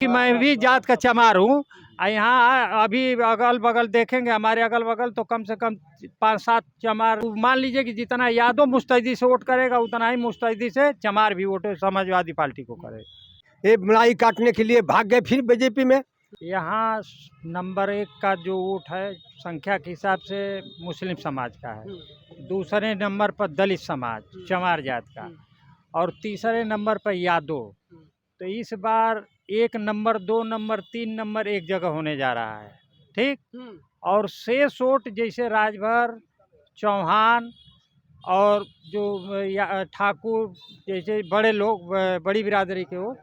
कि मैं भी जात का चमार हूँ। यहाँ अभी अगल बगल देखेंगे, हमारे अगल बगल तो कम से कम 5-7 चमार, मान लीजिए कि जितना यादव मुस्तैदी से वोट करेगा उतना ही मुस्तैदी से चमार भी वोट समाजवादी पार्टी को करे। ये मलाई काटने के लिए भाग गए फिर बीजेपी में। यहाँ नंबर 1 का जो वोट है संख्या के हिसाब से मुस्लिम समाज का है, दूसरे नंबर पर दलित समाज चमार जात का, और तीसरे नंबर पर यादव। तो इस बार 1 नंबर 2 नंबर 3 नंबर एक जगह होने जा रहा है, ठीक। और शेष वोट जैसे राजभर, चौहान और जो ठाकुर जैसे बड़े लोग, बड़ी बिरादरी के हो,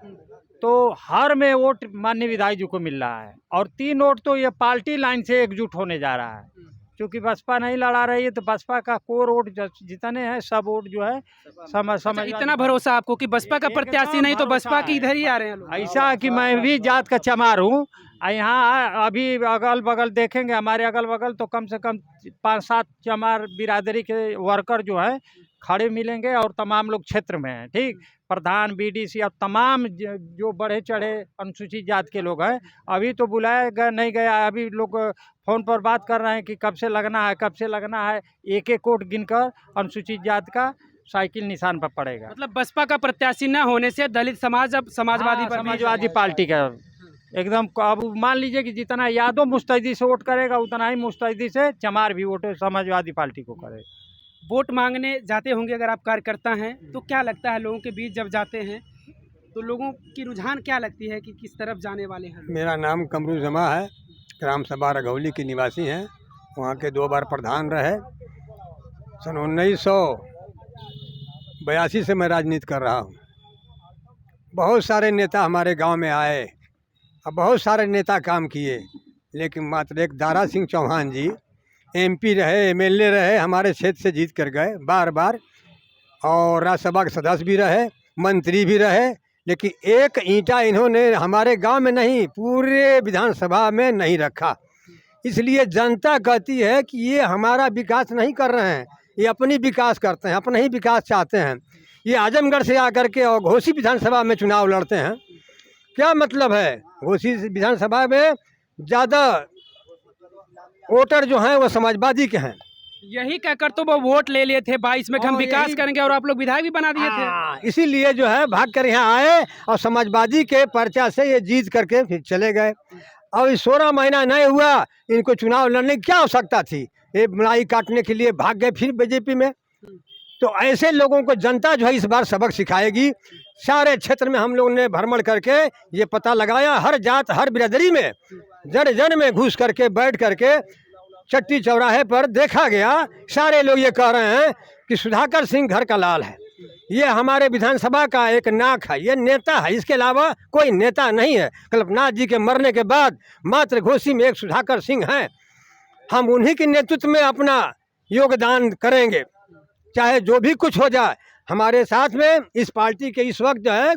तो हर में वोट माननीय विधायक जी को मिल रहा है। और 3 वोट तो ये पार्टी लाइन से एकजुट होने जा रहा है, क्योंकि बसपा नहीं लड़ा रही है, तो बसपा का कोर वोट जितने हैं सब वोट जो है समझ इतना भरोसा आपको कि बसपा का प्रत्याशी नहीं तो बसपा की इधर ही आ रहे हैं लोग। ऐसा कि मैं भी जात का चमार हूँ। यहाँ अभी अगल बगल देखेंगे, हमारे अगल बगल तो कम से कम 5-7 चमार बिरादरी के वर्कर जो है खड़े मिलेंगे, और तमाम लोग क्षेत्र में हैं, ठीक। प्रधान, बीडीसी और तमाम जो बढ़े चढ़े अनुसूचित जात के लोग हैं। अभी तो बुलाया नहीं गया, अभी लोग फ़ोन पर बात कर रहे हैं कि कब से लगना है, कब से लगना है। एक एक वोट गिनकर अनुसूचित जात का साइकिल निशान पर पड़ेगा। मतलब बसपा का प्रत्याशी न होने से दलित समाज अब समाजवादी पार्टी का एकदम। अब मान लीजिए कि जितना यादव मुस्तैदी से वोट करेगा उतना ही मुस्तैदी से चमार भी वोट समाजवादी पार्टी को करे। वोट मांगने जाते होंगे अगर आप कार्यकर्ता हैं, तो क्या लगता है लोगों के बीच जब जाते हैं तो लोगों की रुझान क्या लगती है कि किस तरफ जाने वाले हैं? मेरा नाम कमरू जमा है, ग्राम सभा रघौली के निवासी हैं। वहाँ के 2 बार प्रधान रहे। सन 1982 से मैं राजनीति कर रहा हूँ। बहुत सारे नेता हमारे गांव में आए और बहुत सारे नेता काम किए, लेकिन मात्र एक दारा सिंह चौहान जी एमपी रहे, एमएलए रहे, हमारे क्षेत्र से जीत कर गए बार बार, और राज्यसभा के सदस्य भी रहे, मंत्री भी रहे, लेकिन एक ईंटा इन्होंने हमारे गांव में नहीं, पूरे विधानसभा में नहीं रखा। इसलिए जनता कहती है कि ये हमारा विकास नहीं कर रहे हैं, ये अपनी विकास करते हैं, अपना ही विकास चाहते हैं। ये आजमगढ़ से आकर के और घोसी विधानसभा में चुनाव लड़ते हैं। क्या मतलब है? घोसी विधानसभा में ज़्यादा वोटर जो हैं वो समाजवादी के हैं। यही कहकर तो वो वोट ले लिए थे 22 में कि हम विकास करेंगे, और आप लोग विधायक भी बना दिए थे। इसीलिए जो है भाग कर यहाँ आए और समाजवादी के पर्चा से ये जीत करके फिर चले गए। अब 16 महीना नहीं हुआ, इनको चुनाव लड़ने की क्या आवश्यकता थी? ये मलाई काटने के लिए भाग गए फिर बीजेपी में। तो ऐसे लोगों को जनता जो है इस बार सबक सिखाएगी। सारे क्षेत्र में हम लोगों ने भ्रमण करके ये पता लगाया, हर जात हर बिरादरी में जन जन में घुस करके बैठ करके चट्टी चौराहे पर देखा गया। सारे लोग ये कह रहे हैं कि सुधाकर सिंह घर का लाल है, ये हमारे विधानसभा का एक नाक है, ये नेता है, इसके अलावा कोई नेता नहीं है। कल्पनाथ जी के मरने के बाद मात्र घोसी में एक सुधाकर सिंह हैं। हम उन्हीं के नेतृत्व में अपना योगदान करेंगे, चाहे जो भी कुछ हो जाए। हमारे साथ में इस पार्टी के इस वक्त जो है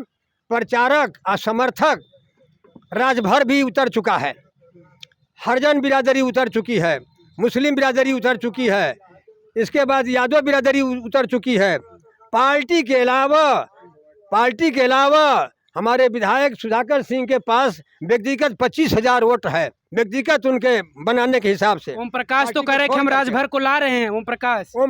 प्रचारक और समर्थक राजभर भी उतर चुका है, हरिजन बिरादरी उतर चुकी है, मुस्लिम बिरादरी उतर चुकी है, इसके बाद यादव बिरादरी उतर चुकी है। पार्टी के अलावा हमारे विधायक सुधाकर सिंह के पास व्यक्तिगत 25,000 वोट है, व्यक्तिगत उनके बनाने के हिसाब से। ओम प्रकाश तो कह रहे कि हम राजभर को ला रहे हैं। ओम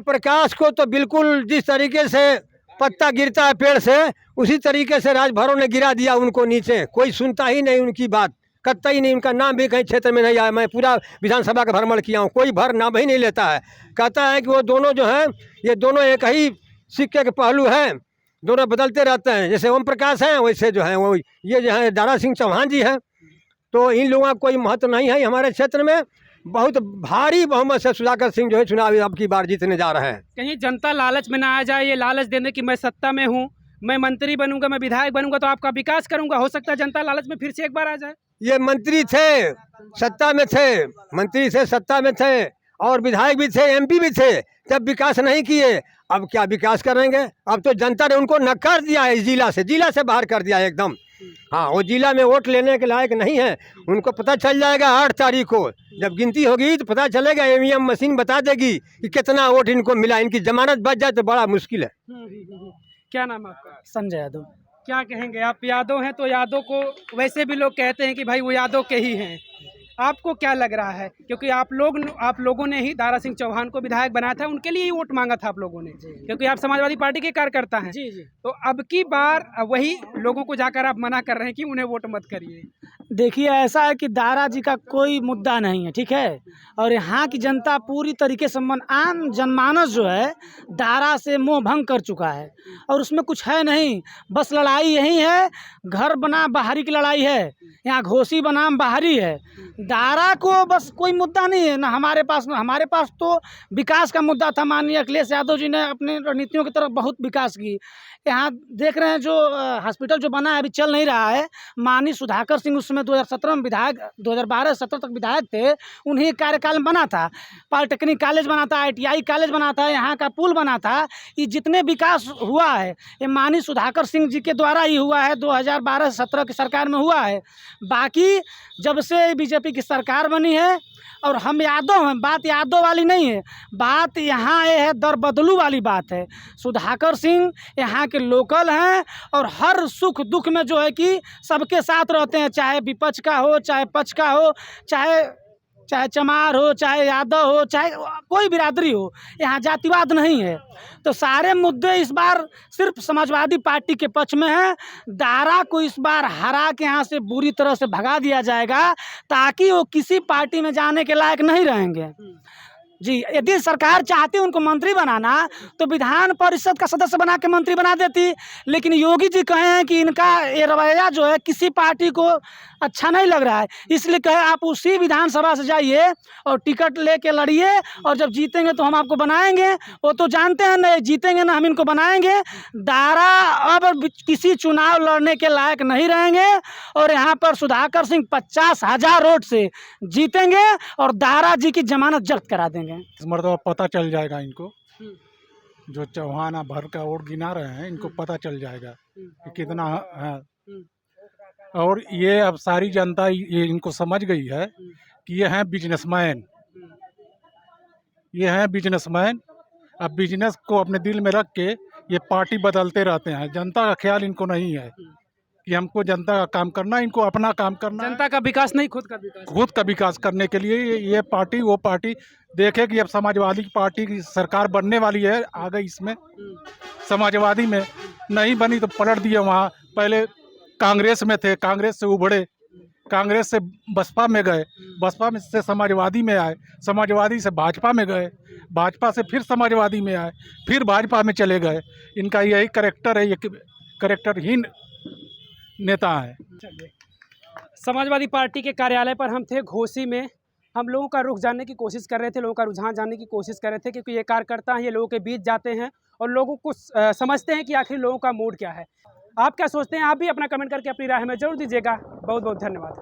प्रकाश को तो बिल्कुल जिस तरीके से पत्ता गिरता है पेड़ से, उसी तरीके से राजभरों ने गिरा दिया उनको नीचे। कोई सुनता ही नहीं उनकी बात, करता ही नहीं। उनका नाम भी कहीं क्षेत्र में नहीं आया। मैं पूरा विधानसभा का भ्रमण किया हूँ, कोई भर नाम ही नहीं लेता है। कहता है कि वो दोनों जो हैं ये दोनों एक ही सिक्के के पहलू हैं, दोनों बदलते रहते हैं। जैसे ओम प्रकाश हैं वैसे जो हैं वो ये जो है दारा सिंह चौहान जी हैं। तो इन लोगों का कोई महत्व नहीं है हमारे क्षेत्र में। बहुत भारी बहुमत से सुधाकर सिंह जो है चुनाव अब की बार जीतने जा रहे हैं। कहीं जनता लालच में ना आ जाए, ये लालच देने कि मैं सत्ता में हूँ, मैं मंत्री बनूंगा, मैं विधायक बनूंगा तो आपका विकास करूंगा। हो सकता है जनता लालच में फिर से एक बार आ जाए। ये मंत्री थे, सत्ता में थे, मंत्री से सत्ता में थे, और विधायक भी थे, एमपी भी थे, तब विकास नहीं किए। अब क्या विकास करेंगे? अब तो जनता ने उनको नकार दिया है, जिला से बाहर कर दिया है एकदम। हाँ, वो जिला में वोट लेने के लायक नहीं है। उनको पता चल जाएगा 8 तारीख को जब गिनती होगी तो पता चलेगा। ईवीएम मशीन बता देगी कि कितना वोट इनको मिला। इनकी जमानत बच जाए तो बड़ा मुश्किल है। क्या नाम है आपका? संजय यादव। क्या कहेंगे आप? यादव हैं तो यादव को वैसे भी लोग कहते हैं कि भाई वो यादव के ही हैं। आपको क्या लग रहा है? क्योंकि आप लोगों ने ही दारा सिंह चौहान को विधायक बनाया था, उनके लिए ही वोट मांगा था आप लोगों ने, क्योंकि आप समाजवादी पार्टी के कार्यकर्ता हैं। जी जी। तो अब की बार वही लोगों को जाकर आप मना कर रहे हैं कि उन्हें वोट मत करिए। देखिए, ऐसा है कि दारा जी का कोई मुद्दा नहीं है, ठीक है। और यहाँ की जनता पूरी तरीके से आम जनमानस जो है दारा से मोह भंग कर चुका है, और उसमें कुछ है नहीं। बस लड़ाई यही है, घर बना बाहरी की लड़ाई है, यहाँ घोसी बनाम बाहरी है। दारा को बस कोई मुद्दा नहीं है, ना हमारे पास तो विकास का मुद्दा था। माननीय अखिलेश यादव जी ने अपनी रणनीतियों की तरफ बहुत विकास की। यहाँ देख रहे हैं जो हॉस्पिटल जो बना है अभी चल नहीं रहा है। माननीय सुधाकर सिंह उस समय 2017 में विधायक, 2012-17 तक विधायक थे, उन्हीं कार्यकाल में बना था। पॉलिटेक्निक कॉलेज बना था, ITI कॉलेज बना था, यहाँ का पुल बना था। ये जितने विकास हुआ है ये माननीय सुधाकर सिंह जी के द्वारा ही हुआ है, 2012-17 की सरकार में हुआ है। बाकी जब से बीजेपी की सरकार बनी है और हम यादव हैं, बात यादव वाली नहीं है, बात यहाँ ये है दर बदलू वाली बात है। सुधाकर सिंह यहाँ के लोकल हैं और हर सुख दुख में जो है कि सबके साथ रहते हैं, चाहे विपक्ष का हो, चाहे पक्ष का हो, चाहे चमार हो, चाहे यादव हो, चाहे कोई बिरादरी हो, यहाँ जातिवाद नहीं है। तो सारे मुद्दे इस बार सिर्फ समाजवादी पार्टी के पक्ष में हैं। दारा को इस बार हरा के यहाँ से बुरी तरह से भगा दिया जाएगा, ताकि वो किसी पार्टी में जाने के लायक नहीं रहेंगे। जी, यदि सरकार चाहती उनको मंत्री बनाना तो विधान परिषद का सदस्य बना के मंत्री बना देती, लेकिन योगी जी कहे हैं कि इनका ये रवैया जो है किसी पार्टी को अच्छा नहीं लग रहा है, इसलिए कहे आप उसी विधानसभा से जाइए और टिकट लेके लड़िए, और जब जीतेंगे तो हम आपको बनाएंगे। वो तो जानते हैं नहीं जीतेंगे ना हम इनको बनाएंगे। दारा अब किसी चुनाव लड़ने के लायक नहीं रहेंगे, और यहाँ पर सुधाकर सिंह 50,000 वोट से जीतेंगे और दारा जी की जमानत जब्त करा देंगे। इस मरतबा पता चल जाएगा इनको, जो चौहान भर का वोट गिना रहे हैं इनको पता चल जाएगा कि कितना है। और ये अब सारी जनता ये इनको समझ गई है कि ये हैं बिजनेसमैन, ये हैं बिजनेसमैन। अब बिजनेस को अपने दिल में रख के ये पार्टी बदलते रहते हैं। जनता का ख्याल इनको नहीं है कि हमको जनता का काम करना, इनको अपना काम करना, जनता का विकास नहीं खुद का विकास करने के लिए ये पार्टी वो पार्टी देखे कि अब समाजवादी पार्टी की सरकार बनने वाली है। आ गई इसमें समाजवादी में नहीं बनी तो पलट दिए। वहाँ पहले कांग्रेस में थे, कांग्रेस से उभरे, कांग्रेस से बसपा में गए, बसपा में से समाजवादी में आए, समाजवादी से भाजपा में गए, भाजपा से फिर समाजवादी में आए, फिर भाजपा में चले गए। इनका यही करैक्टर है, ये करैक्टरहीन नेता है। समाजवादी पार्टी के कार्यालय पर हम थे घोसी में। हम लोगों का रुख जानने की कोशिश कर रहे थे, लोगों का रुझान जानने की कोशिश कर रहे थे, क्योंकि ये कार्यकर्ता हैं, ये लोगों के बीच जाते हैं और लोगों को समझते हैं कि आखिर लोगों का मूड क्या है। आप क्या सोचते हैं? आप भी अपना कमेंट करके अपनी राय हमें जरूर दीजिएगा। बहुत बहुत धन्यवाद।